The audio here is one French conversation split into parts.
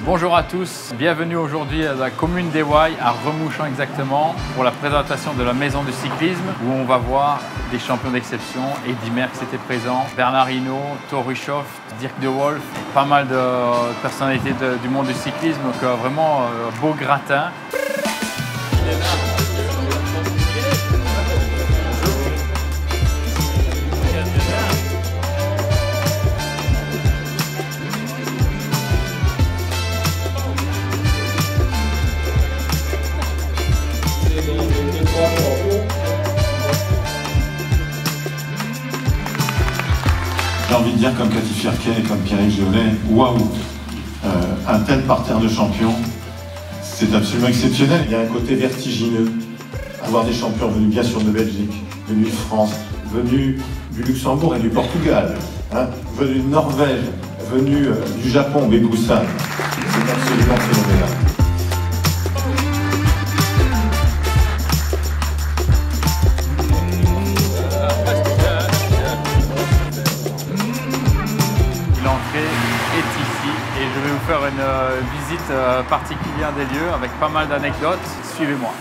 Bonjour à tous, bienvenue aujourd'hui à la commune d'Éouaille, à Remouchon exactement, pour la présentation de la maison du cyclisme où on va voir des champions d'exception. Eddy Merckx était présent, Bernard Hinault, Thor Hushovd, Dirk De Wolf, pas mal de personnalités du monde du cyclisme, donc vraiment beau gratin. J'ai envie de dire comme Cathy Firken et comme Pierrick Giolet, waouh, un tel parterre de champions, c'est absolument exceptionnel. Il y a un côté vertigineux, avoir des champions venus bien sûr de Belgique, venus de France, venus du Luxembourg et du Portugal, hein, venus de Norvège, venus du Japon, Bebusan, c'est absolument phénoménal. L'entrée est ici et je vais vous faire une visite particulière des lieux avec pas mal d'anecdotes. Suivez-moi.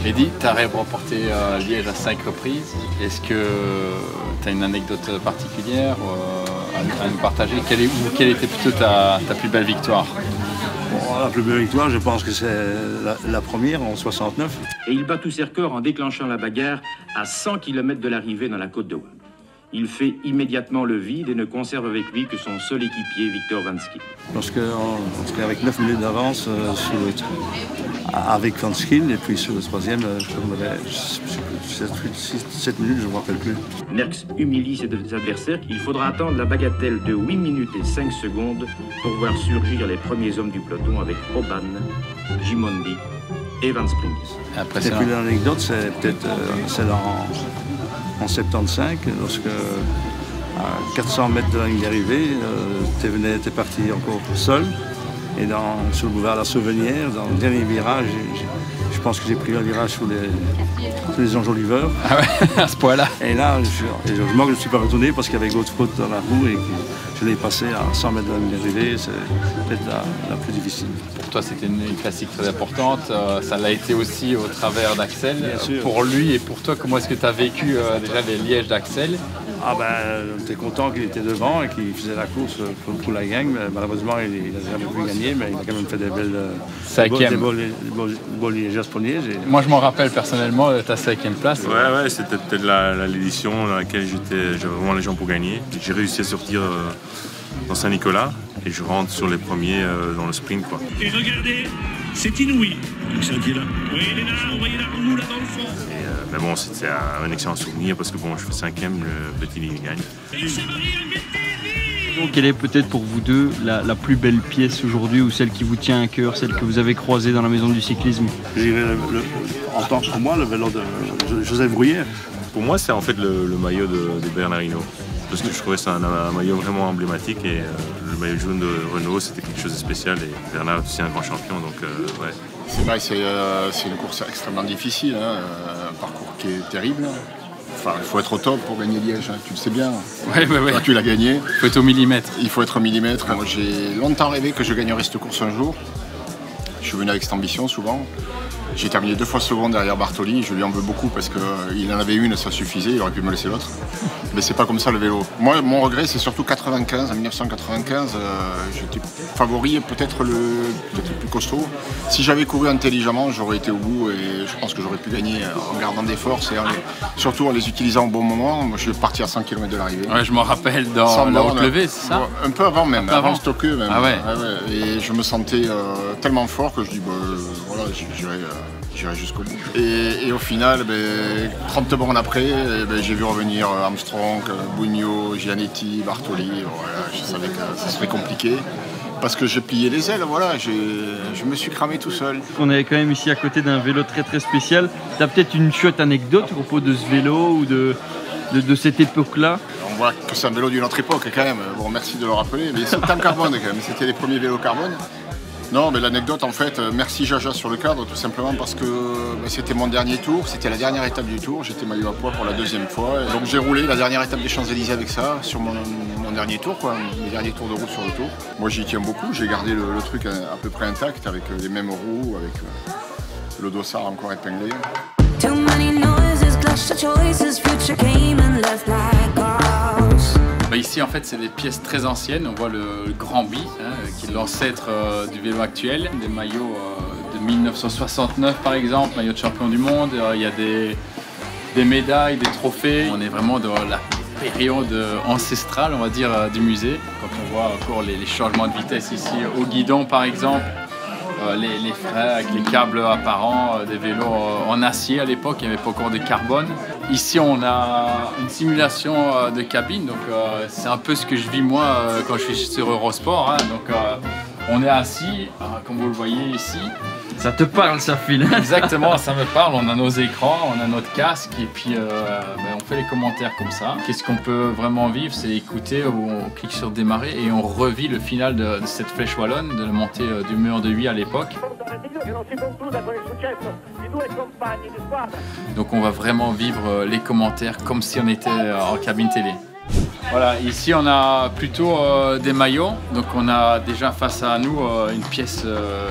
Eddy, tu as remporté Liège à 5 reprises. Est-ce que tu as une anecdote particulière à nous partager? Quelle était plutôt ta plus belle victoire? Bon, la plus belle victoire, je pense que c'est la première en 69. Et il bat tous ses records en déclenchant la bagarre à 100 km de l'arrivée dans la Côte d'Or. Il fait immédiatement le vide et ne conserve avec lui que son seul équipier, Victor Van Schip. Parce qu'avec 9 minutes d'avance avec Van Schip, et puis sur le troisième, on avait 7 minutes, je ne me rappelle plus. Merckx humilie ses adversaires. Il faudra attendre la bagatelle de 8 minutes et 5 secondes pour voir surgir les premiers hommes du peloton avec Oban, Gimondi et Van Springis. Et puis l'anecdote, c'est peut-être celle en 75, lorsque à 400 mètres de la ligne d'arrivée, t'es parti encore seul. Et sur le boulevard La Sauvenière, dans le dernier virage, je pense que j'ai pris un virage sous les enjoliveurs. Ah ouais, à ce point-là. Et là, heureusement que je ne suis pas retourné parce qu'il y avait d'autres fautes dans la roue et que je l'ai passé à 100 mètres de la ligne d'arrivée. C'est peut-être la plus difficile. Pour toi, c'était une classique très importante. Ça l'a été aussi au travers d'Axel. Pour lui et pour toi, comment est-ce que tu as vécu déjà les Lièges d'Axel? Ah ben, t'es content qu'il était devant et qu'il faisait la course pour la gang. Malheureusement, il n'a jamais pu gagner, mais il a quand même fait des belles beaux Lièges pour Liège. Moi, je m'en rappelle personnellement de ta 5e place. Ouais, c'était peut-être l'édition dans laquelle j'avais vraiment les gens pour gagner. J'ai réussi à sortir dans Saint-Nicolas et je rentre sur les premiers dans le sprint, quoi. Et regardez, c'est inouï. Axel qui est là. Oui, il est là, on voyait la roue là dans le fond. Mais bon, c'était un excellent souvenir parce que bon, je fais 5e, le petit il gagne. Donc, quelle est peut-être pour vous deux la plus belle pièce aujourd'hui ou celle qui vous tient à cœur, celle que vous avez croisée dans la maison du cyclisme? Je dirais, en tant que pour moi, le vélo de Joseph Bruyère. Pour moi, c'est en fait le maillot de Bernard Hinault. Parce que je trouvais ça un maillot vraiment emblématique et le maillot jaune de Renault, c'était quelque chose de spécial et Bernard est aussi un grand champion, donc ouais. C'est vrai, c'est une course extrêmement difficile, hein, un parcours qui est terrible. Enfin, il faut être au top pour gagner Liège, hein, tu le sais bien. Ouais. Quand tu l'as gagné. Il faut être au millimètre. Il faut être au millimètre. Moi, j'ai longtemps rêvé que je gagnerais cette course un jour. Je suis venu avec cette ambition souvent. J'ai terminé 2 fois seconde derrière Bartoli. Je lui en veux beaucoup parce qu'il en avait une, ça suffisait. Il aurait pu me laisser l'autre. Mais c'est pas comme ça le vélo. Moi, mon regret, c'est surtout 95. En 1995, j'étais favori, peut-être le plus costaud. Si j'avais couru intelligemment, j'aurais été au bout et je pense que j'aurais pu gagner en gardant des forces et surtout en les utilisant au bon moment. Moi, je suis parti à 100 km de l'arrivée. Ouais, je m'en rappelle dans la haute levée, c'est ça? Un peu avant même, avant Stockeux même. Ah ouais. Et je me sentais tellement fort que je dis, voilà, j'irai jusqu'au bout. Et au final, 30 bornes après, j'ai vu revenir Armstrong, Bugno, Gianetti, Bartoli. Voilà, je savais que ça serait compliqué. Parce que j'ai plié les ailes, voilà, je me suis cramé tout seul. On est quand même ici à côté d'un vélo très très spécial. Tu as peut-être une chouette anecdote à propos de ce vélo ou de cette époque-là? On voit que c'est un vélo d'une autre époque quand même. Bon, merci de le rappeler, mais c'est en carbone quand même, c'était les premiers vélos carbone. Non, mais l'anecdote en fait, merci Jaja sur le cadre, tout simplement parce que c'était mon dernier tour, c'était la dernière étape du tour, j'étais maillot à poids pour la deuxième fois. Et donc j'ai roulé la dernière étape des Champs-Élysées avec ça, sur mon dernier tour, quoi, mes derniers tours de route sur le tour. Moi j'y tiens beaucoup, j'ai gardé le truc à peu près intact, avec les mêmes roues, avec le dossard encore épinglé. Ici, en fait, c'est des pièces très anciennes. On voit le Grand Bi, qui est l'ancêtre du vélo actuel. Des maillots de 1969, par exemple, maillot de champion du monde. Il y a des médailles, des trophées. On est vraiment dans la période ancestrale, on va dire, du musée. Quand on voit encore les changements de vitesse ici au guidon, par exemple. Les freins avec les câbles apparents, des vélos en acier à l'époque, il n'y avait pas encore de carbone. Ici on a une simulation de cabine, donc c'est un peu ce que je vis moi quand je suis sur Eurosport. Donc on est assis, comme vous le voyez ici. Ça te parle ça, Phil? Exactement, ça me parle. On a nos écrans, on a notre casque et puis on fait les commentaires comme ça. Qu'est-ce qu'on peut vraiment vivre? C'est écouter, on clique sur démarrer et on revit le final de cette flèche wallonne, de la montée du mur de Huy à l'époque. Donc on va vraiment vivre les commentaires comme si on était en cabine télé. Voilà, ici on a plutôt des maillots, donc on a déjà face à nous une pièce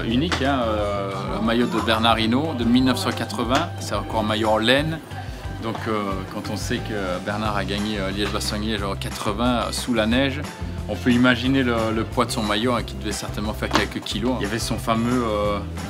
unique, un maillot de Bernard Hinault de 1980, c'est encore un maillot en laine. Donc quand on sait que Bernard a gagné Liège-Bastogne-Liège en 80 sous la neige, on peut imaginer le poids de son maillot qui devait certainement faire quelques kilos. Il y avait son fameux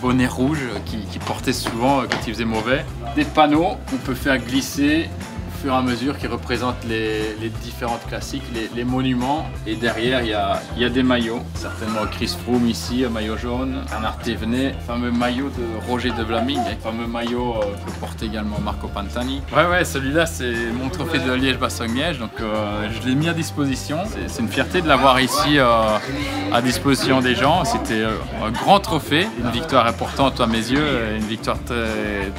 bonnet rouge qui portait souvent quand il faisait mauvais. Des panneaux qu'on peut faire glisser au fur et à mesure qui représentent les différentes classiques, les monuments. Et derrière, il y a des maillots. Certainement Chris Froome ici, un maillot jaune. Bernard Thévenet, fameux maillot de Roger de Vlaming, fameux maillot que porte également Marco Pantani. Ouais, celui-là, c'est mon trophée de Liège-Bastogne-Liège. Donc je l'ai mis à disposition. C'est une fierté de l'avoir ici à disposition des gens. C'était un grand trophée, une victoire importante à mes yeux, une victoire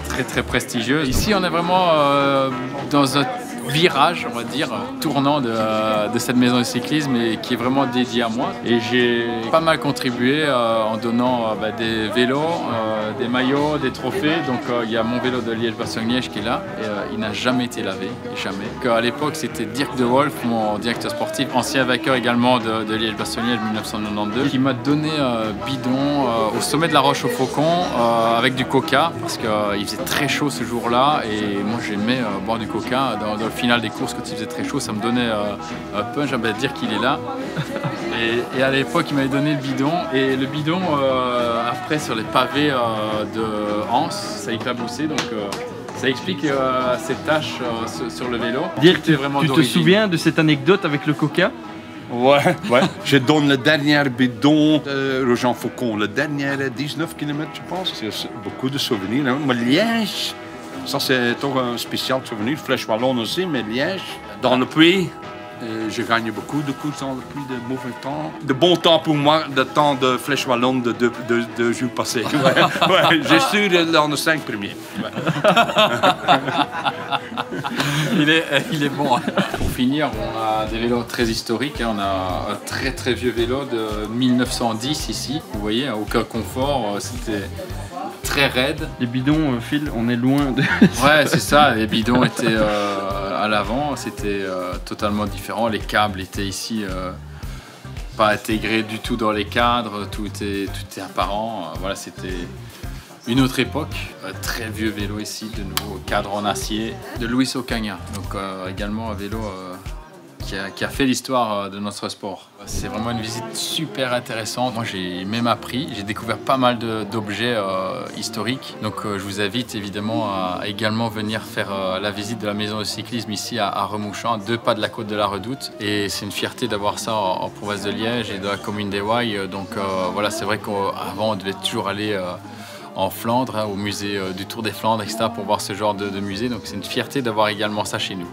très prestigieuse. Ici, on est vraiment dans un virage, on va dire, tournant de cette maison de cyclisme et qui est vraiment dédié à moi. Et j'ai pas mal contribué en donnant des vélos, des maillots, des trophées. Donc il y a mon vélo de Liège-Bastogne-Liège qui est là. Et, il n'a jamais été lavé, jamais. À l'époque, c'était Dirk de Wolf, mon directeur sportif, ancien vainqueur également de Liège-Bastogne-Liège 1992, qui m'a donné un bidon au sommet de la Roche au Faucon avec du coca, parce qu'il faisait très chaud ce jour-là. Et moi, j'aimais boire du coca dans le final des courses quand il faisait très chaud, ça me donnait un punch, j'avais à dire qu'il est là. Et à l'époque, il m'avait donné le bidon. Et le bidon, après, sur les pavés de Anse, ça éclaboussait. Donc, ça explique ces taches sur le vélo. Dire que tu te souviens de cette anecdote avec le coca? Ouais. Je donne le dernier bidon de Roger Faucon, le dernier 19 km, je pense. C'est beaucoup de souvenirs. Hein. Mais Liège, ça c'est toch un spécial souvenir. Flèche wallonne aussi, mais Liège. Dans le puits, je gagne beaucoup de coups dans le puits de mauvais temps. De bon temps pour moi, de temps de Flèche wallonne de deux jours passés. Ouais, je suis dans les 5 premiers. Ouais. il est bon. Pour finir, on a des vélos très historiques. On a un très vieux vélo de 1910 ici. Vous voyez, aucun confort. C'était très raide. Les bidons, Phil, on est loin de... Ouais, c'est ça. Les bidons étaient à l'avant. C'était totalement différent. Les câbles étaient ici pas intégrés du tout dans les cadres. Tout était apparent. Voilà, c'était une autre époque. Très vieux vélo ici, de nouveau cadre en acier de Luis Ocaña. Donc également un vélo qui a fait l'histoire de notre sport. C'est vraiment une visite super intéressante. Moi, j'ai même appris, j'ai découvert pas mal d'objets historiques. Donc, je vous invite évidemment à également venir faire la visite de la maison de cyclisme ici à Remouchamps, à 2 pas de la côte de la Redoute. Et c'est une fierté d'avoir ça en province de Liège et de la commune des Ouailles. Donc, voilà, c'est vrai qu'avant, on devait toujours aller en Flandre, hein, au musée du Tour des Flandres, etc., pour voir ce genre de musée. Donc c'est une fierté d'avoir également ça chez nous.